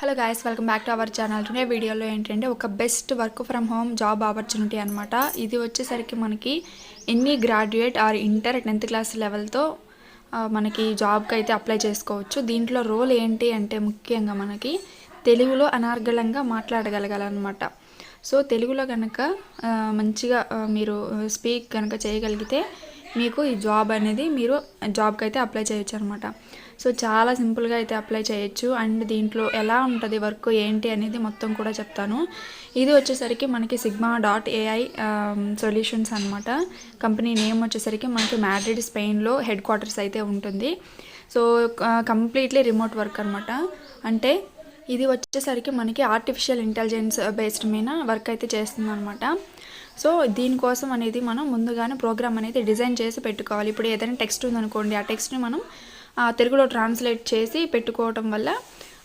Hello guys, welcome back to our channel. Today వీడియోలో ఏంటంటే ఒక best work from home job opportunity అనమాట. ఇది వచ్చేసరికి మనకి ఎన్ని graduate or inter 10th class లెవెల్తో మనకి జాబ్కి అయితే అప్లై చేసుకోవచ్చు. దీంట్లో రోల్ ఏంటి అంటే ముఖ్యంగా మనకి తెలుగులో అనార్గళంగా మాట్లాడగలగాలన్నమాట. సో తెలుగులో కనుక మంచిగా మీరు స్పీక్ కనుక చేయగలిగితే మీకు ఈ జాబ్ అనేది మీరు జాబ్కి అయితే అప్లై చేయొచ్చు అనమాట. సో చాలా సింపుల్గా అయితే అప్లై చేయొచ్చు. అండ్ దీంట్లో ఎలా ఉంటుంది వర్క్ ఏంటి అనేది మొత్తం కూడా చెప్తాను. ఇది వచ్చేసరికి మనకి sigma.ai సొల్యూషన్స్ అనమాట. కంపెనీ నేమ్ వచ్చేసరికి మనకి మాడ్రిడ్ స్పెయిన్లో హెడ్ క్వార్టర్స్ అయితే ఉంటుంది. సో కంప్లీట్లీ రిమోట్ వర్క్ అనమాట. అంటే ఇది వచ్చేసరికి మనకి ఆర్టిఫిషియల్ ఇంటెలిజెన్స్ బేస్డ్ మీద వర్క్ అయితే చేస్తుంది అనమాట. సో దీనికోసం అనేది మనం ముందుగానే ప్రోగ్రామ్ అనేది డిజైన్ చేసి పెట్టుకోవాలి. ఇప్పుడు ఏదైనా టెక్స్ట్ ఉందనుకోండి, ఆ టెక్స్ట్ని మనం తెలుగులో ట్రాన్స్లేట్ చేసి పెట్టుకోవటం వల్ల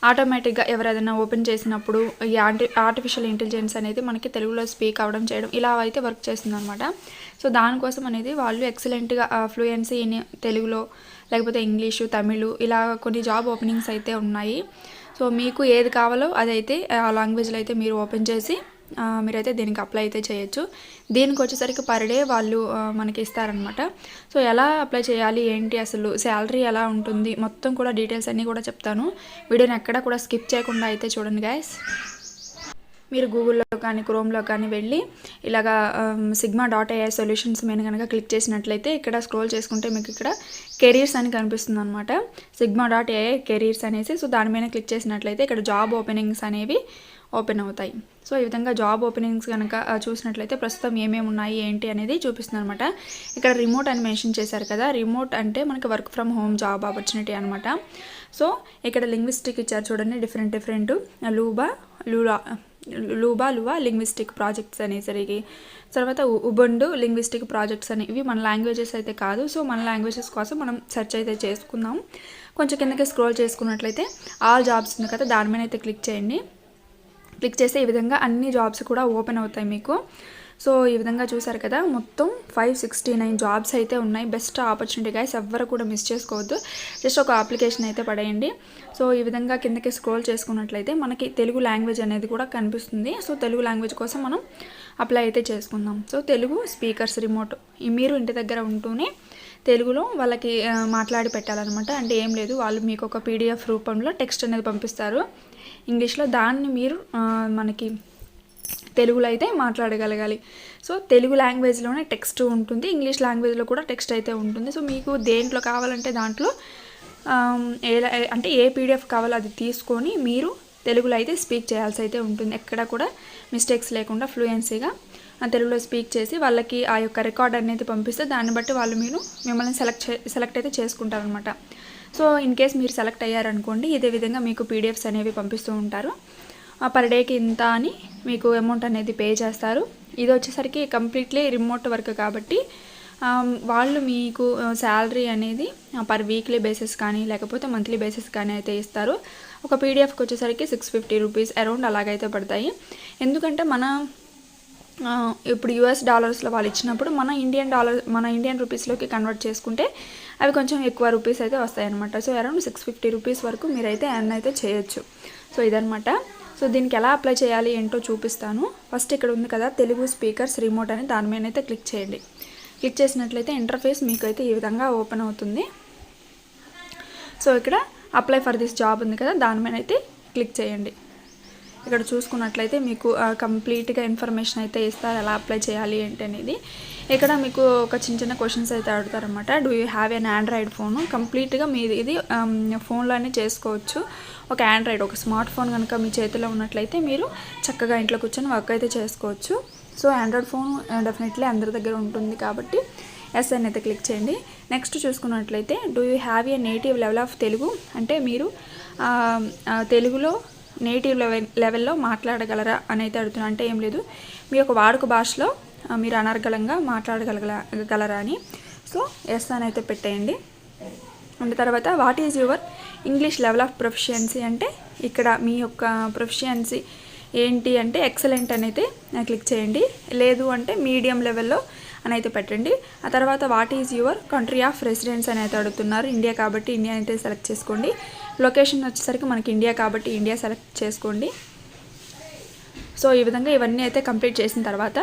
ఆటోమేటిక్గా ఎవరైనా ఓపెన్ చేసినప్పుడు ఈ ఆర్టిఫిషియల్ ఇంటెలిజెన్స్ అనేది మనకి తెలుగులో స్పీక్ అవ్వడం చేయడం ఇలా అయితే వర్క్ చేస్తుంది అనమాట. సో దానికోసం అనేది వాళ్ళు ఎక్సలెంట్గా ఫ్లూయెన్సీ ఇన్ తెలుగులో లేకపోతే ఇంగ్లీషు, తమిళ్ ఇలా కొన్ని జాబ్ ఓపెనింగ్స్ అయితే ఉన్నాయి. సో మీకు ఏది కావాలో అదైతే ఆ లాంగ్వేజ్లో అయితే మీరు ఓపెన్ చేసి మీరైతే దీనికి అప్లై అయితే చేయొచ్చు. దీనికి వచ్చేసరికి పర్ డే వాళ్ళు మనకి ఇస్తారనమాట. సో ఎలా అప్లై చేయాలి ఏంటి, అసలు శాలరీ ఎలా ఉంటుంది, మొత్తం కూడా డీటెయిల్స్ అన్నీ కూడా చెప్తాను. వీడియోని ఎక్కడ కూడా స్కిప్ చేయకుండా అయితే చూడండి గైస్. మీరు గూగుల్లో కానీ క్రోమ్లో కానీ వెళ్ళి ఇలాగా sigma.ai సొల్యూషన్స్ మీద కనుక క్లిక్ చేసినట్లయితే ఇక్కడ స్క్రోల్ చేసుకుంటే మీకు ఇక్కడ కెరీర్స్ అని కనిపిస్తుంది అనమాట. sigma.ai కెరీర్స్ అనేసి. సో దాని మీద క్లిక్ చేసినట్లయితే ఇక్కడ జాబ్ ఓపెనింగ్స్ అనేవి ఓపెన్ అవుతాయి. సో ఈ విధంగా జాబ్ ఓపెనింగ్స్ కనుక చూసినట్లయితే ప్రస్తుతం ఏమేమి ఉన్నాయి ఏంటి అనేది చూపిస్తుంది అనమాట. ఇక్కడ రిమోట్ అని మెన్షన్ చేశారు కదా, రిమోట్ అంటే మనకి work from home job opportunity అనమాట. సో ఇక్కడ లింగ్విస్టిక్ ఇచ్చారు చూడండి, డిఫరెంట్ లువా లింగ్విస్టిక్ ప్రాజెక్ట్స్ అనేసరికి, తర్వాత ఉబండు లింగ్విస్టిక్ ప్రాజెక్ట్స్ అని. ఇవి మన లాంగ్వేజెస్ అయితే కాదు. సో మన లాంగ్వేజెస్ కోసం మనం సెర్చ్ అయితే చేసుకుందాం. కొంచెం కిందకి స్క్రోల్ చేసుకున్నట్లయితే ఆల్ జాబ్స్ ఉంది కదా, దాని మీద అయితే క్లిక్ చేయండి. క్లిక్ చేస్తే ఈ విధంగా అన్ని జాబ్స్ కూడా ఓపెన్ అవుతాయి మీకు. సో ఈ విధంగా చూసారు కదా, మొత్తం 569 జాబ్స్ అయితే ఉన్నాయి. బెస్ట్ ఆపర్చునిటీ గైస్, ఎవ్వరు కూడా మిస్ చేసుకోవద్దు. జస్ట్ ఒక అప్లికేషన్ అయితే పడేయండి. సో ఈ విధంగా కిందకి స్క్రోల్ చేసుకున్నట్లయితే మనకి తెలుగు లాంగ్వేజ్ అనేది కూడా కనిపిస్తుంది. సో తెలుగు లాంగ్వేజ్ కోసం మనం అప్లై అయితే చేసుకుందాం. సో తెలుగు స్పీకర్స్ రిమోట్, మీరు ఇంటి దగ్గర ఉంటూనే తెలుగులో వాళ్ళకి మాట్లాడి పెట్టాలన్నమాట. అంటే ఏం లేదు, వాళ్ళు మీకు ఒక PDF రూపంలో టెక్స్ట్ అనేది పంపిస్తారు ఇంగ్లీష్లో. దాన్ని మీరు మనకి తెలుగులో అయితే మాట్లాడగలగాలి. సో తెలుగు లాంగ్వేజ్లోనే టెక్స్ట్ ఉంటుంది, ఇంగ్లీష్ లాంగ్వేజ్లో కూడా టెక్స్ట్ అయితే ఉంటుంది. సో మీకు దేంట్లో కావాలంటే దాంట్లో అంటే ఏ PDF కావాలో అది తీసుకొని మీరు తెలుగులో అయితే స్పీక్ చేయాల్సి అయితే ఉంటుంది. ఎక్కడ కూడా మిస్టేక్స్ లేకుండా ఫ్లూయెన్సీగా తెలుగులో స్పీక్ చేసి వాళ్ళకి ఆ యొక్క రికార్డ్ అనేది పంపిస్తే దాన్ని బట్టి వాళ్ళు మిమ్మల్ని సెలెక్ట్ అయితే చేసుకుంటారనమాట. సో ఇన్ కేస్ మీరు సెలెక్ట్ అయ్యారనుకోండి, ఇదే విధంగా మీకు PDFs అనేవి పంపిస్తూ ఉంటారు. పర్ డేకి ఇంత అని మీకు అమౌంట్ అనేది పే చేస్తారు. ఇది వచ్చేసరికి కంప్లీట్లీ రిమోట్ వర్క్ కాబట్టి వాళ్ళు మీకు శాలరీ అనేది పర్ వీక్లీ బేసిస్ కానీ లేకపోతే మంత్లీ బేసిస్ కానీ అయితే ఇస్తారు. ఒక PDFకి వచ్చేసరికి 650 రూపీస్ అరౌండ్ అలాగైతే పడతాయి. ఎందుకంటే ఇప్పుడు US డాలర్స్లో వాళ్ళు ఇచ్చినప్పుడు మన ఇండియన్ రూపీస్లోకి కన్వర్ట్ చేసుకుంటే అవి కొంచెం ఎక్కువ రూపీస్ అయితే వస్తాయన్నమాట. సో అరౌండ్ 650 రూపీస్ వరకు మీరైతే ఎర్న్ అయితే చేయొచ్చు. సో ఇదనమాట. సో దీనికి ఎలా అప్లై చేయాలి ఏంటో చూపిస్తాను. ఫస్ట్ ఇక్కడ ఉంది కదా తెలుగు స్పీకర్స్ రిమోట్ అని, దాని మీద అయితే క్లిక్ చేయండి. క్లిక్ చేసినట్లయితే ఇంటర్ఫేస్ మీకు అయితే ఈ విధంగా ఓపెన్ అవుతుంది. సో ఇక్కడ అప్లై ఫర్ దిస్ జాబ్ ఉంది కదా, దాని మీద అయితే క్లిక్ చేయండి. ఇక్కడ చూసుకున్నట్లయితే మీకు కంప్లీట్గా ఇన్ఫర్మేషన్ అయితే ఇస్తారు ఎలా అప్లై చేయాలి ఏంటి అనేది. ఇక్కడ మీకు ఒక చిన్న క్వశ్చన్స్ అయితే అడుగుతారనమాట. Do you have an android phone? కంప్లీట్గా మీది ఇది ఫోన్లోనే చేసుకోవచ్చు. ఒక స్మార్ట్ ఫోన్ కనుక మీ చేతిలో ఉన్నట్లయితే మీరు చక్కగా ఇంట్లో కూర్చొని వర్క్ అయితే చేసుకోవచ్చు. సో ఆండ్రాయిడ్ ఫోన్ డెఫినెట్లీ అందరి దగ్గర ఉంటుంది కాబట్టి ఎస్ అని అయితే క్లిక్ చేయండి. నెక్స్ట్ చూసుకున్నట్లయితే do you have a native level of Telugu, అంటే మీరు తెలుగులో నేటివ్ లెవెల్లో మాట్లాడగలరా అని అయితే అడుగుతున్నా. అంటే ఏం లేదు, మీ యొక్క వాడుక భాషలో మీరు అనర్గళంగా మాట్లాడగలరా అని. సో ఎస్ అని అయితే పెట్టేయండి. అండ్ తర్వాత what is your English level of proficiency, అంటే ఇక్కడ మీ యొక్క ప్రొఫిషియన్సీ ఏంటి అంటే ఎక్సలెంట్ అని అయితే క్లిక్ చేయండి. లేదు అంటే మీడియం లెవెల్లో అని అయితే పెట్టండి. ఆ తర్వాత what is your country of residence అని అయితే అడుగుతున్నారు. ఇండియా కాబట్టి ఇండియా అయితే సెలెక్ట్ చేసుకోండి. లొకేషన్ వచ్చేసరికి మనకి ఇండియా కాబట్టి ఇండియా సెలెక్ట్ చేసుకోండి. సో ఈ విధంగా ఇవన్నీ అయితే కంప్లీట్ చేసిన తర్వాత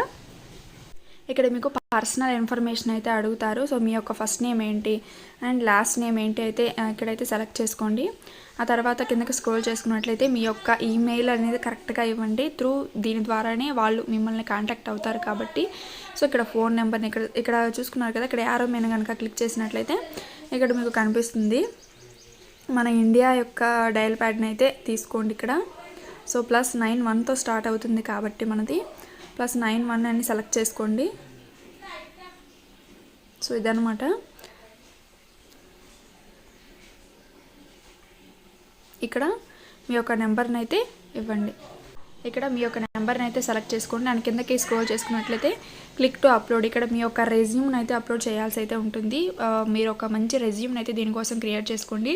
ఇక్కడ మీకు పర్సనల్ ఇన్ఫర్మేషన్ అయితే అడుగుతారు. సో మీ యొక్క ఫస్ట్ నేమ్ ఏంటి అండ్ లాస్ట్ నేమ్ ఏంటి అయితే ఇక్కడైతే సెలెక్ట్ చేసుకోండి. ఆ తర్వాత కిందకి స్క్రోల్ చేసుకున్నట్లయితే మీ యొక్క ఈమెయిల్ అనేది కరెక్ట్గా ఇవ్వండి. దీని ద్వారానే వాళ్ళు మిమ్మల్ని కాంటాక్ట్ అవుతారు కాబట్టి. సో ఇక్కడ ఫోన్ నెంబర్ని ఇక్కడ చూసుకున్నారు కదా, ఇక్కడ యారో మీద కనుక క్లిక్ చేసినట్లయితే ఇక్కడ మీకు కనిపిస్తుంది మన ఇండియా యొక్క డయల్ ప్యాడ్ని అయితే తీసుకోండి ఇక్కడ. సో +91తో స్టార్ట్ అవుతుంది కాబట్టి మనది +91 అని సెలెక్ట్ చేసుకోండి. సో ఇదన్నమాట. ఇక్కడ మీ యొక్క నెంబర్ని అయితే ఇవ్వండి. ఇక్కడ మీ యొక్క నెంబర్ని అయితే సెలెక్ట్ చేసుకోండి అండ్ కిందకి స్క్రోల్ చేసుకున్నట్లయితే క్లిక్ టు అప్లోడ్. ఇక్కడ మీ యొక్క రెజ్యూమ్ని అయితే అప్లోడ్ చేయాల్సి అయితే ఉంటుంది. మీరు ఒక మంచి రెజ్యూమ్ని అయితే దీనికోసం క్రియేట్ చేసుకోండి.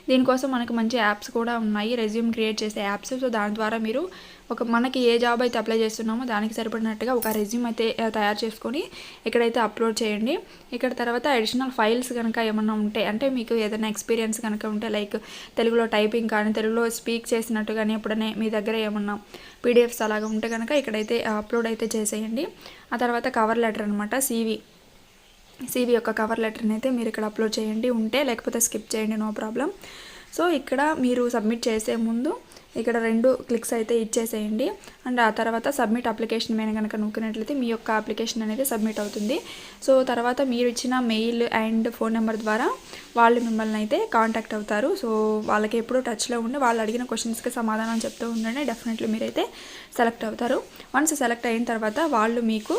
దీనికోసం మనకు మంచి యాప్స్ కూడా ఉన్నాయి, రెజ్యూమ్ క్రియేట్ చేసే యాప్స్. సో దాని ద్వారా మీరు మనకి ఏ జాబ్ అయితే అప్లై చేస్తున్నామో దానికి సరిపడినట్టుగా ఒక రెజ్యూమ్ అయితే తయారు చేసుకొని ఇక్కడైతే అప్లోడ్ చేయండి. ఇక్కడ తర్వాత అడిషనల్ ఫైల్స్ కనుక ఏమన్నా ఉంటే, అంటే మీకు ఏదైనా ఎక్స్పీరియన్స్ కనుక ఉంటే, లైక్ తెలుగులో టైపింగ్ కానీ తెలుగులో స్పీక్ చేసినట్టు కానీ ఎప్పుడైనా మీ దగ్గర ఏమన్నా పీడిఎఫ్స్ అలాగా ఉంటే కనుక ఇక్కడైతే అప్లోడ్ అయితే చేసేయండి. ఆ తర్వాత కవర్ లెటర్ అనమాట, సివి యొక్క కవర్ లెటర్ని అయితే మీరు ఇక్కడ అప్లోడ్ చేయండి ఉంటే, లేకపోతే స్కిప్ చేయండి, నో ప్రాబ్లం. సో ఇక్కడ మీరు సబ్మిట్ చేసే ముందు ఇక్కడ 2 క్లిక్స్ అయితే ఇచ్చేసేయండి అండ్ ఆ తర్వాత సబ్మిట్ అప్లికేషన్ మీద కనుక నొక్కినట్లయితే మీ యొక్క అప్లికేషన్ అనేది సబ్మిట్ అవుతుంది. సో తర్వాత మీరు ఇచ్చిన మెయిల్ అండ్ ఫోన్ నెంబర్ ద్వారా వాళ్ళు మిమ్మల్ని అయితే కాంటాక్ట్ అవుతారు. సో వాళ్ళకి ఎప్పుడూ టచ్లో ఉండి వాళ్ళు అడిగిన క్వశ్చన్స్కి సమాధానం చెప్తూ ఉండండి. డెఫినెట్లీ మీరైతే సెలెక్ట్ అవుతారు. వన్స్ సెలెక్ట్ అయిన తర్వాత వాళ్ళు మీకు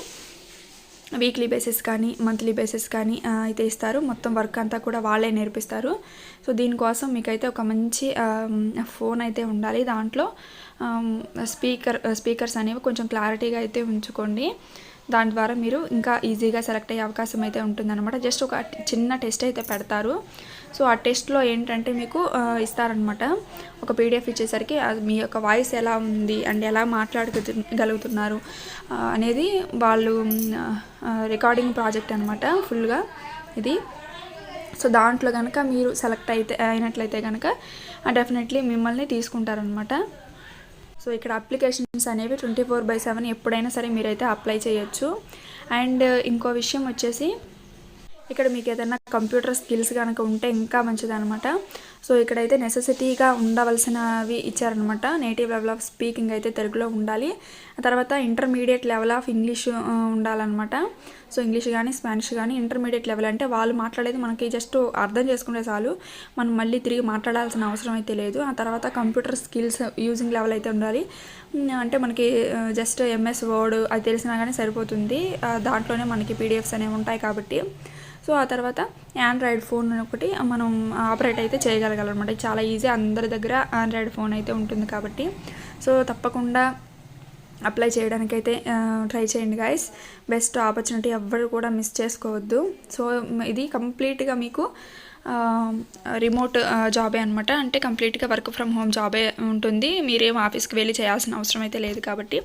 వీక్లీ బేసిస్ కానీ మంత్లీ బేసిస్ కానీ అయితే ఇస్తారు. మొత్తం వర్క్ అంతా కూడా వాళ్ళే నేర్పిస్తారు. సో దీనికోసం మీకైతే ఒక మంచి ఫోన్ అయితే ఉండాలి. దాంట్లో స్పీకర్స్ అనేవి కొంచెం క్లారిటీగా అయితే ఉంచుకోండి. దాని ద్వారా మీరు ఇంకా ఈజీగా సెలెక్ట్ అయ్యే అవకాశం అయితే ఉంటుందన్నమాట. జస్ట్ ఒక చిన్న టెస్ట్ అయితే పెడతారు. సో ఆ టెస్ట్లో ఏంటంటే మీకు ఇస్తారనమాట ఒక పీడిఎఫ్ ఇచ్చేసరికి మీ యొక్క వాయిస్ ఎలా ఉంది అండ్ ఎలా మాట్లాడగలుగుతున్నారు అనేది వాళ్ళు రికార్డింగ్ ప్రాజెక్ట్ అనమాట ఫుల్గా ఇది. సో దాంట్లో కనుక మీరు సెలెక్ట్ అయినట్లయితే కనుక డెఫినెట్లీ మిమ్మల్ని తీసుకుంటారనమాట. సో ఇక్కడ అప్లికేషన్స్ అనేవి 24/7 ఎప్పుడైనా సరే మీరైతే అప్లై చేయొచ్చు. అండ్ ఇంకో విషయం వచ్చేసి ఇక్కడ మీకు ఏదైనా కంప్యూటర్ స్కిల్స్ కనుక ఉంటే ఇంకా మంచిదన్నమాట. సో ఇక్కడైతే నెసెసిటీగా ఉండవలసినవి ఇచ్చారనమాట. నేటివ్ లెవెల్ ఆఫ్ స్పీకింగ్ అయితే తెలుగులో ఉండాలి. ఆ తర్వాత ఇంటర్మీడియట్ లెవెల్ ఆఫ్ ఇంగ్లీష్ ఉండాలన్నమాట. సో ఇంగ్లీష్ కానీ స్పానిష్ కానీ ఇంటర్మీడియట్ లెవెల్ అంటే వాళ్ళు మాట్లాడేది మనకి జస్ట్ అర్థం చేసుకునే చాలు, మనం మళ్ళీ తిరిగి మాట్లాడాల్సిన అవసరం అయితే లేదు. ఆ తర్వాత కంప్యూటర్ స్కిల్స్ యూజింగ్ లెవెల్ అయితే ఉండాలి. అంటే మనకి జస్ట్ ఎంఎస్ వర్డ్ అది తెలిసినా కానీ సరిపోతుంది. దాంట్లోనే మనకి పీడిఎఫ్స్ అనేవి ఉంటాయి కాబట్టి. సో ఆ తర్వాత ఆండ్రాయిడ్ ఫోన్ ఒకటి మనం ఆపరేట్ అయితే చేయగలగాలన్నమాట. చాలా ఈజీ, అందరి దగ్గర ఆండ్రాయిడ్ ఫోన్ అయితే ఉంటుంది కాబట్టి. సో తప్పకుండా అప్లై చేయడానికైతే ట్రై చేయండి గైస్. బెస్ట్ ఆపర్చునిటీ, ఎవ్వరు కూడా మిస్ చేసుకోవద్దు. సో ఇది కంప్లీట్గా మీకు రిమోట్ జాబే అనమాట. అంటే కంప్లీట్గా వర్క్ ఫ్రమ్ హోమ్ జాబే ఉంటుంది. మీరేం ఆఫీస్కి వెళ్ళి చేయాల్సిన అవసరం అయితే లేదు కాబట్టి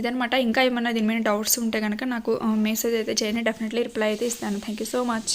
ఇదనమాట. ఇంకా ఏమన్నా దీని మీద డౌట్స్ ఉంటే కనుక నాకు మెసేజ్ అయితే చేయండి, డెఫినెట్లీ రిప్లై అయితే ఇస్తాను. Thank you so much.